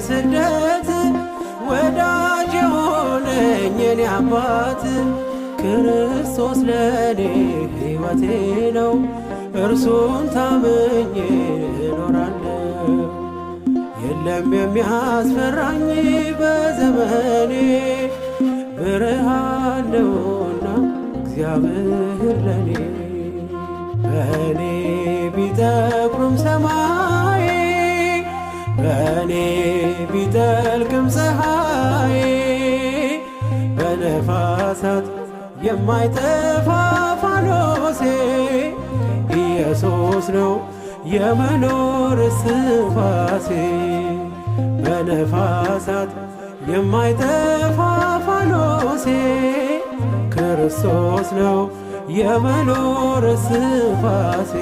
በስደት ወዳጅ የሆነኝ የኔ አባት ክርስቶስ ለኔ ሕይወቴ ነው። እርሱን ታምኜ እኖራለሁ። የለም የሚያስፈራኝ በዘመኔ ብርሃን ነውና እግዚአብሔር ለኔ። በእኔ ቢጠቁርም ሰማይ በእኔ ቢጠልቅም ፀሐይ በነፋሳት የማይጠፋ ፋኖሴ ኢየሱስ ነው የመኖር እስትንፋሴ። በነፋሳት የማይጠፋ ፋኖሴ ክርስቶስ ነው የመኖር እስትንፋሴ።